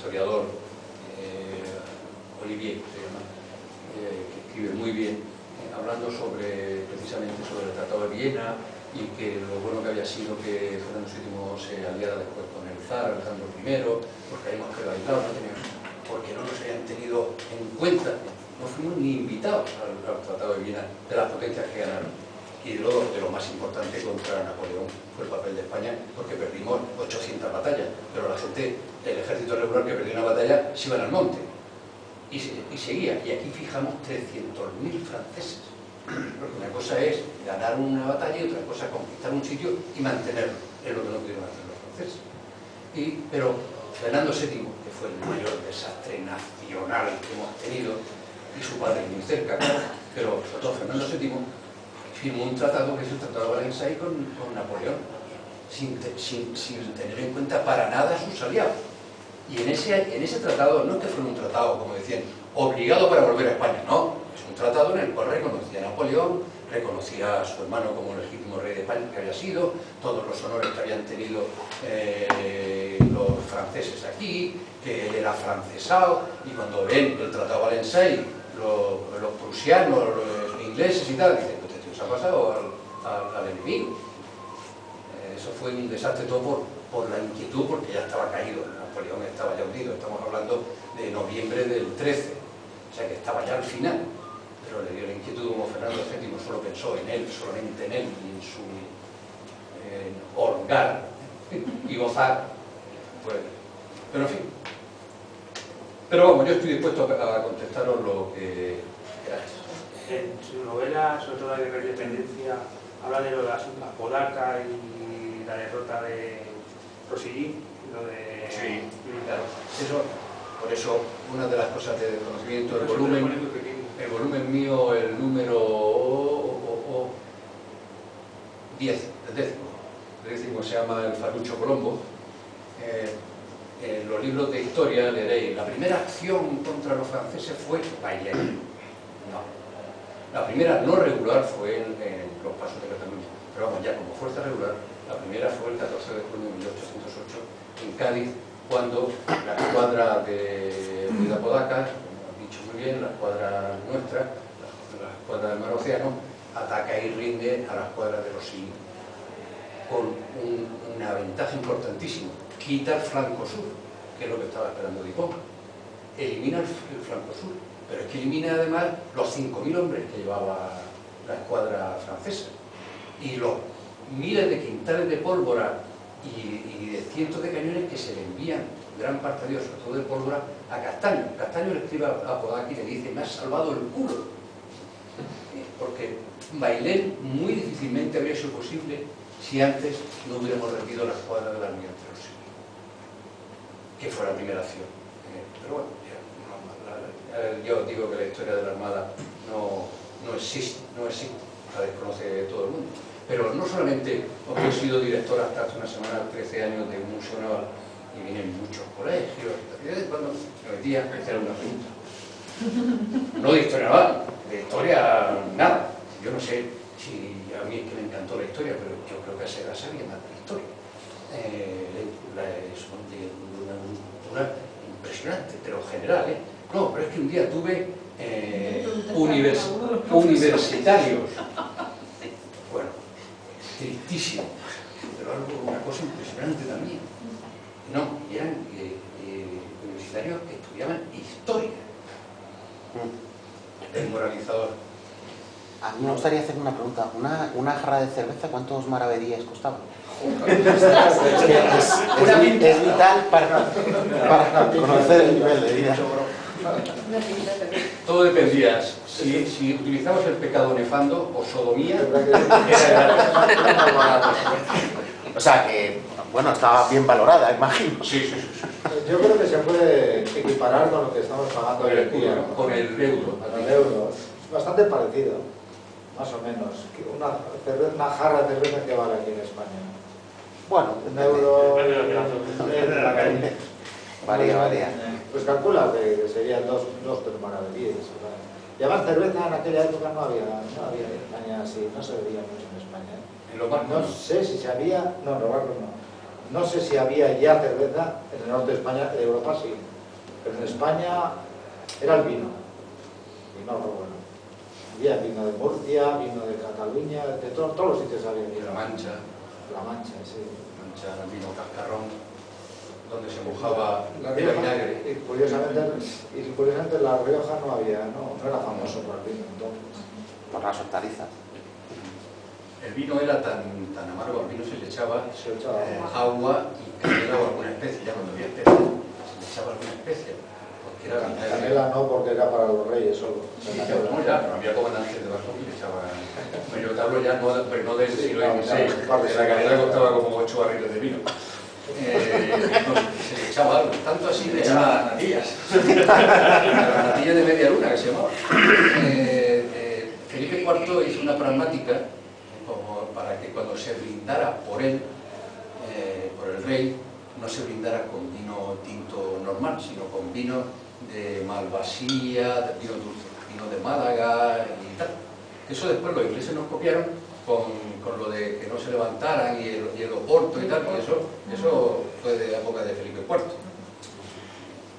historiador, Olivier, se llama, que escribe muy bien, hablando precisamente sobre el Tratado de Viena y que lo bueno que había sido que Fernando VII se aliara después con el zar Alejandro I, porque habíamos quedado aislados, porque no nos habían tenido en cuenta, no fuimos ni invitados al Tratado de Viena de las potencias que ganaron. Y luego, de lo más importante contra Napoleón fue el papel de España, porque perdimos 800 batallas, pero la gente, el ejército regular que perdió una batalla, se iban al monte. Y seguía, y aquí fijamos 300.000 franceses. Porque una cosa es ganar una batalla y otra cosa es conquistar un sitio y mantenerlo, es lo que no pudieron hacer los franceses. Pero Fernando VII, que fue el mayor desastre nacional que hemos tenido, y su padre muy cerca, pero sobre todo Fernando VII, firmó un tratado que es el Tratado de Valencia con Napoleón, sin tener en cuenta para nada a sus aliados. Y en ese tratado no es que fuera un tratado, como decían, obligado para volver a España, no. Es un tratado en el cual reconocía a Napoleón, reconocía a su hermano como legítimo rey de España que había sido, todos los honores que habían tenido los franceses aquí, que él era francesado, y cuando ven el Tratado de Valencia, los prusianos, los ingleses y tal, dicen, pues esto se ha pasado al enemigo. Eso fue un desastre todo por la inquietud, porque ya estaba caído, Napoleón estaba ya hundido, estamos hablando de noviembre del 13, o sea que estaba ya al final, pero le dio la inquietud como Fernando VII solo pensó en él, solamente en él, y en su holgar y gozar, pues, pero en fin. Pero vamos, yo estoy dispuesto a contestaros lo que queráis. En su novela, sobre todo la de la independencia, habla de lo de Apodaca y la derrota de Rossellini, lo de... Sí, claro. Por eso, una de las cosas de conocimiento, el volumen mío, el número 10, el décimo se llama El Falucho Colombo. En los libros de historia leeréis, la primera acción contra los franceses fue Bailén. No. La primera no regular fue en los pasos de Cataluña, pero vamos, ya como fuerza regular, la primera fue el 14 de junio de 1808 en Cádiz, cuando la escuadra de Apodaca, como han dicho muy bien, la escuadra nuestra, la escuadra del Mar Océano, ataca y rinde a la escuadra de Rossellini, con una ventaja importantísima: quita el flanco sur, que es lo que estaba esperando Dupont, elimina el flanco sur, pero es que elimina además los 5.000 hombres que llevaba la escuadra francesa y los miles de quintales de pólvora y de cientos de cañones que se le envían, gran parte de ellos, sobre todo de pólvora, a Castaño. Castaño le escribe a Apodaca y le dice: me has salvado el culo, porque Bailén muy difícilmente habría sido posible si antes no hubiéramos rendido la escuadra del almirante Rossellini, que fue la primera acción. Pero bueno, yo digo que la historia de la Armada no existe, la desconoce todo el mundo. Pero no solamente porque he sido director hasta hace una semana, 13 años, de un museo naval, y vienen muchos colegios, y de vez en cuando me metía a hacer una pregunta. No de historia naval, de historia nada. Yo no sé si a mí es que me encantó la historia, pero yo creo que a esa edad sabía más de la historia. Es una impresionante, pero general, ¿eh? No, pero es que un día tuve universitarios, bueno, tristísimo, pero una cosa impresionante también. No, eran universitarios que estudiaban historia. Desmoralizador. A mí me gustaría hacer una pregunta. ¿Una jarra de cerveza cuántos maravedíes costaba? Es vital para conocer el nivel de vida. Todo dependía. Si utilizamos el pecado nefando o sodomía, o sea que, bueno, estaba bien valorada, imagino. Sí. Yo creo que se puede equiparar con lo que estamos pagando hoy en día. Con el euro. Con el euro. Es bastante parecido, más o menos. Una jarra de cerveza que vale aquí en España. Bueno, un euro. Varía. Pues calcula que serían dos maravedíes. Y además cerveza en aquella época no había en España así, no se bebía mucho en España. En los barcos. No sé si se había, no, en los barcos no. No sé si había ya cerveza en el norte de España, de Europa sí. Pero en España era el vino lo bueno. Había vino de Murcia, vino de Cataluña, de todos los sitios había vino. La Mancha, Sí. el vino cascarrón, donde se mojaba La el Rioja, vinagre. y curiosamente La Rioja no era famoso por el vino entonces. Por las hortalizas. El vino era tan amargo, al vino se le echaba agua y canela o alguna especie, ya cuando había especia, se le echaba alguna especia, porque era vinagre. Canela no, porque era para los reyes solo. No, ya, pero había comandantes de barco que le echaban. Yo te hablo ya pero no del siglo XVI, la canela costaba como 8 barriles de vino. Se le echaba algo, tanto así le echaba natillas. La natilla de media luna que se llamaba. Felipe IV hizo una pragmática como para que cuando se brindara por él, por el rey, no se brindara con vino tinto normal, sino con vino de Malvasía, vino dulce, vino de Málaga y tal. Eso después los ingleses nos copiaron con lo de que no se levantaran y el Oporto y tal, y eso fue de la época de Felipe IV.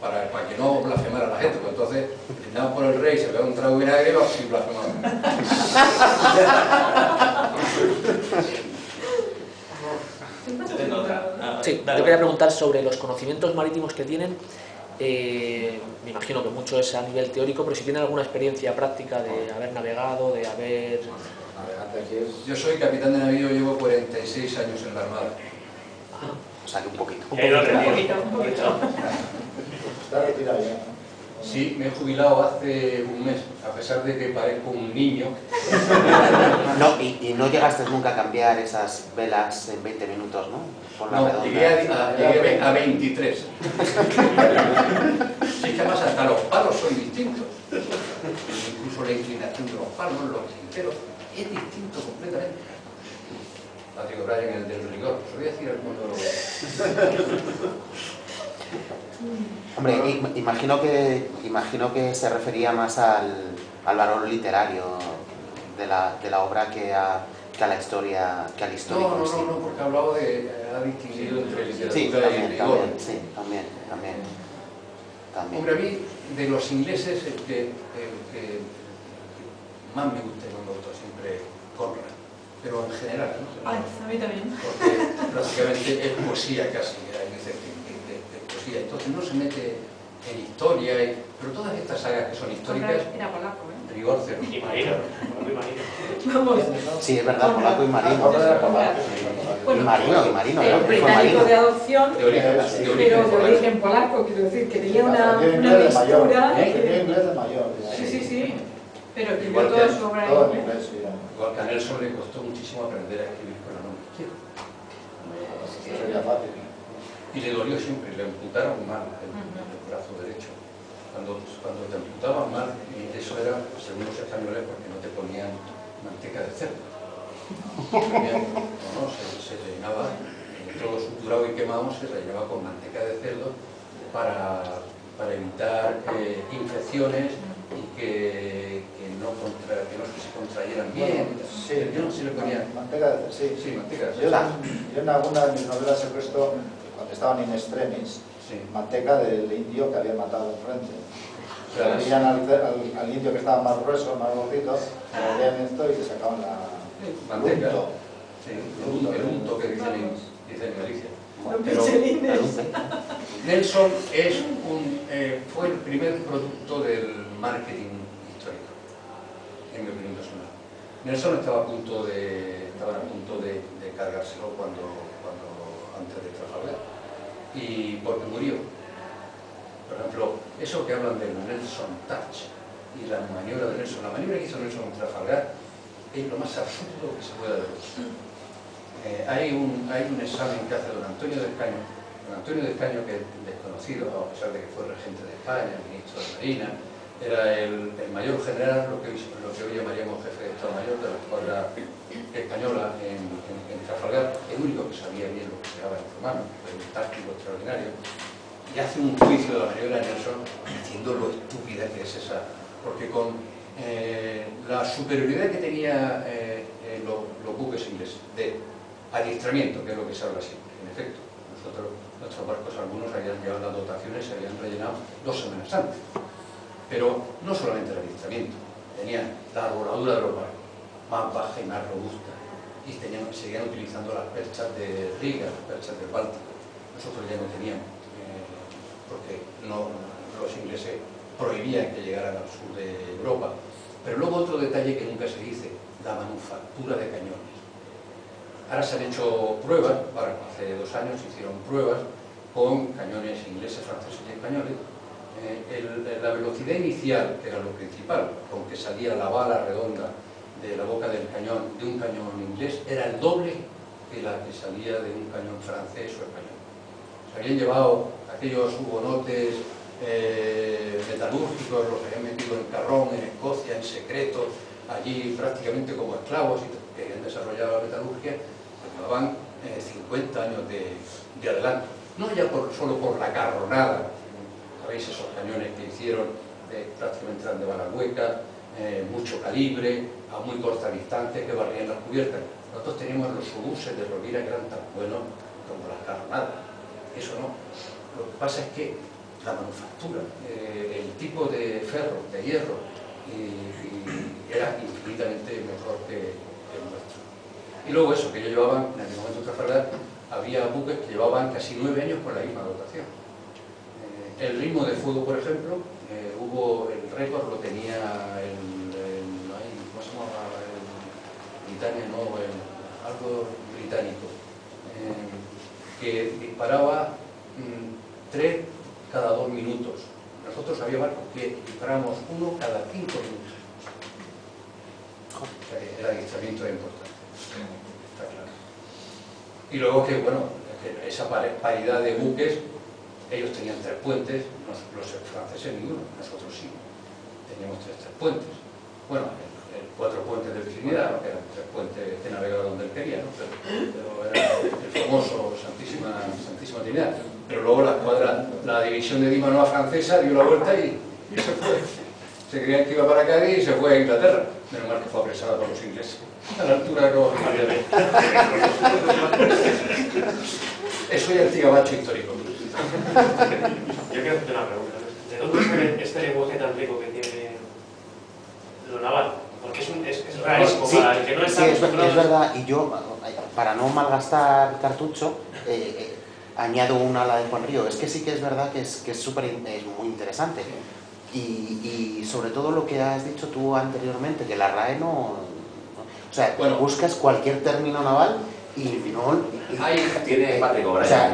Para que no blasfemara la gente, pues entonces brindaban por el rey, se pegaba un trago de vinagre y así blasfemaban. Sí, yo quería preguntar sobre los conocimientos marítimos que tienen. Me imagino que mucho es a nivel teórico, pero si tienen alguna experiencia práctica de haber navegado, de haber... Yo soy capitán de navío, llevo 46 años en la Armada. O sea que un poquito. Un poquito. Está retirado ya. Sí, me he jubilado hace un mes, a pesar de que parezco un niño. No, y no llegaste nunca a cambiar esas velas en 20 minutos, ¿no? Por la No, redonda. llegué a 23. Sí, que además hasta los palos son distintos. Incluso la inclinación de los palos, los tinteros, es distinto completamente. Patrick O'Brien, el del rigor. Os voy a decir alguno de los... Hombre, imagino que se refería más al valor literario de la obra que a la historia, que al histórico. No, porque ha hablado ha distinguido entre literatura y rigor. También. Hombre, a mí, de los ingleses, el que más me gusta y me gustó siempre Conrad, pero en general, ¿no? Ay, a mí también. Porque prácticamente es poesía casi, hay veces de poesía, entonces no se mete en historia, pero todas estas sagas que son históricas, Era polaco, ¿eh? rigor cero. Y marino. Vamos. Sí, es verdad, polaco y marino. Bueno, Y marino, el fue británico marino. de adopción, De origen pero de polaco. origen polaco, quiero decir, que tenía una Aprendió inglés de mayor. mixtura. Aprendió inglés de mayor. Sí, pero que Igual yo que toda su obra Todo en en inglés, sí. Igual que a Nelson le costó muchísimo aprender a escribir con la mano izquierda. Sería fácil. Y le dolió siempre, le amputaron mal el brazo derecho. Cuando te amputaban mal, y eso era, según los españoles, porque no te ponían manteca de cerdo. Se rellenaba, todo suturado y quemado se rellenaba con manteca de cerdo para evitar infecciones y que no se contrayeran bien. Sí, Se le ponía manteca de cerdo, sí. sí, manteca de Yo cerdo. en alguna de mis novelas he puesto, cuando estaban in extremis, Sí. manteca del indio que había matado enfrente. Claro. Veían al indio que estaba más grueso, más gordito, le veían esto y le sacaban la Manteca. unto. Sí, el unto que dicen en Galicia. Los Pero michelines. Nelson fue el primer producto del marketing histórico, en mi opinión personal. Nelson estaba a punto de cargárselo antes de Trafalgar, y porque murió. Por ejemplo, eso que hablan del Nelson Touch y la maniobra de Nelson, la maniobra que hizo Nelson en Trafalgar es lo más absurdo que se pueda ver. Hay un examen que hace don Antonio de Escaño. Don Antonio de Escaño, que es desconocido, a pesar de que fue regente de España, ministro de Marina, era el mayor general, lo que hoy llamaríamos jefe de Estado Mayor de la escuadra española en Trafalgar, el único que sabía bien lo que se daba en romano, un táctico extraordinario, y hace un juicio de la maniobra de Nelson diciendo lo estúpida que es esa, porque con la superioridad que tenía los buques ingleses de adiestramiento, que es lo que se habla siempre, en efecto, nosotros Nuestros barcos, algunos habían llevado las dotaciones, se habían rellenado 2 semanas antes. Pero no solamente el adiestramiento, tenían la arboladura de los barcos más baja y más robusta, y seguían utilizando las perchas de Riga, las perchas del Báltico. Nosotros ya no teníamos, porque los ingleses prohibían que llegaran al sur de Europa. Pero luego otro detalle que nunca se dice, la manufactura de cañones. Ahora se han hecho pruebas, hace 2 años se hicieron pruebas con cañones ingleses, franceses y españoles. La velocidad inicial, que era lo principal, con que salía la bala redonda de la boca del cañón, de un cañón inglés, era el doble que la que salía de un cañón francés o español. Se habían llevado aquellos hugonotes metalúrgicos, los habían metido en Carrón, en Escocia, en secreto, allí prácticamente como esclavos, y que habían desarrollado la metalurgia, llevaban 50 años de adelanto. No ya solo por la carronada, ¿sabéis? Esos cañones que hicieron, prácticamente eran de bala hueca, mucho calibre, a muy corta distancia, que barrían las cubiertas. Nosotros teníamos los obuses de Rovira que eran tan buenos como las carronadas. Eso no. Lo que pasa es que la manufactura, el tipo de ferro, de hierro, era infinitamente mejor que el nuestro. Y luego eso, que ellos llevaban, en el momento de Trafalgar, había buques que llevaban casi 9 años con la misma dotación. El ritmo de fuego, por ejemplo, el récord lo tenía ¿cómo se llamaba? Britannia, no, algo británico, que disparaba 3 cada 2 minutos. Nosotros había barcos que disparábamos 1 cada 5 minutos. O sea que el adiestramiento era importante. Está claro. Y luego que, bueno, esa paridad de buques, ellos tenían 3 puentes, los franceses ninguno, nosotros sí. Teníamos 3 puentes. Bueno, 4 puentes de Trinidad, que eran 3 puentes que navegaba donde él quería, ¿no? pero era el famoso Santísima Trinidad. Pero luego la división de Dimanoa francesa dio la vuelta y se fue. Se creían que iba para Cádiz y se fue a Inglaterra. Menos mal que fue apresada por los ingleses. A la altura de Nueva Zelanda. Eso ya es el cigabacho histórico. Yo quiero hacerte una pregunta. ¿De dónde sale este lenguaje tan rico que tiene lo naval? Porque es rarísimo Sí, para el que no está sí, acostumbrado. es verdad, y yo, para no malgastar cartucho, añado una a la de Juan Río. Es que sí que es verdad que es muy interesante. Y sobre todo lo que has dicho tú anteriormente, que la RAE no... O sea, Bueno, buscas cualquier término naval y no... Ahí Tiene Patrick O'Brien. O sea,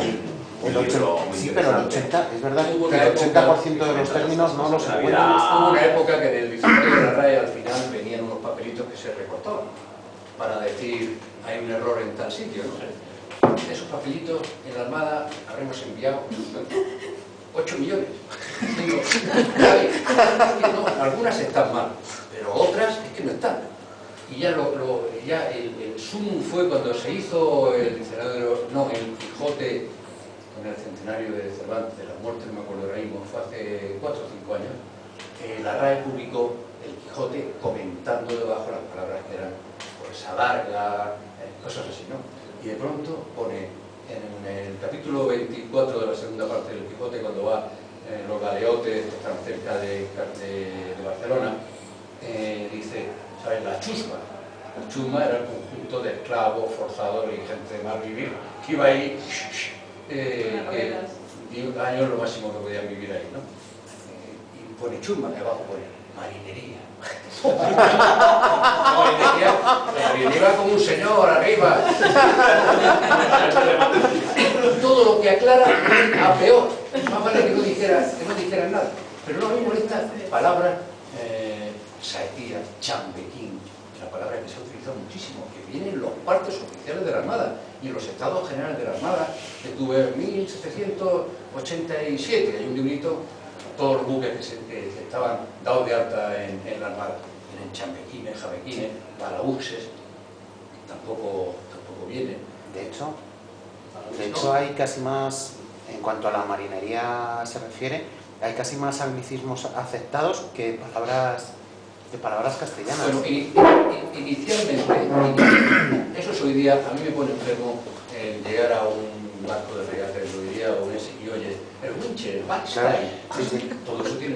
un libro muy sí, pero el interesante. 80%, es verdad Hubo que una el época 80% de los términos no los Navidad. encuentras. Hubo una época que en el diccionario de la RAE al final venían unos papelitos que se recortaban para decir hay un error en tal sitio, ¿no? Esos papelitos en la Armada habremos enviado 8 millones. Digo, no, algunas están mal, pero otras es que no están. Y ya, el sumum fue cuando se hizo el diccionario, el Quijote, con el centenario de Cervantes, de la muerte, no me acuerdo ahora mismo, fue hace 4 o 5 años, la RAE publicó el Quijote comentando debajo las palabras que eran pues alarga, cosas así, ¿no? Y de pronto pone en el capítulo 24 de la segunda parte del Quijote, cuando va los galeotes que están cerca de Barcelona, dice, ¿sabes? La chusma. La chusma era el conjunto de esclavos, forzadores y gente de mal vivir que iba ahí 10 años lo máximo que podían vivir ahí, ¿no? Y pone chusma, que abajo pone marinería. La marinería como un señor arriba. Todo lo que aclara a peor. Más vale que no dijeran nada. Pero no a mí me molestan palabras saetía, chambequín, la palabra que se ha utilizado muchísimo, que viene en los partes oficiales de la Armada y en los estados generales de la Armada, que tuve en 1787, hay un librito, todos los buques que estaban dados de alta en la Armada, vienen chambequines, jabequines, balauxes, tampoco vienen. De hecho hay casi más, en cuanto a la marinería se refiere, hay casi más anglicismos aceptados que palabras castellanas. Bueno, inicialmente, eso es hoy día, a mí me pone enfermo llegar a un barco de regata y lo diría Francia o y oye, el Winche, el Claro, Backstyle, sí, sí. todo eso tiene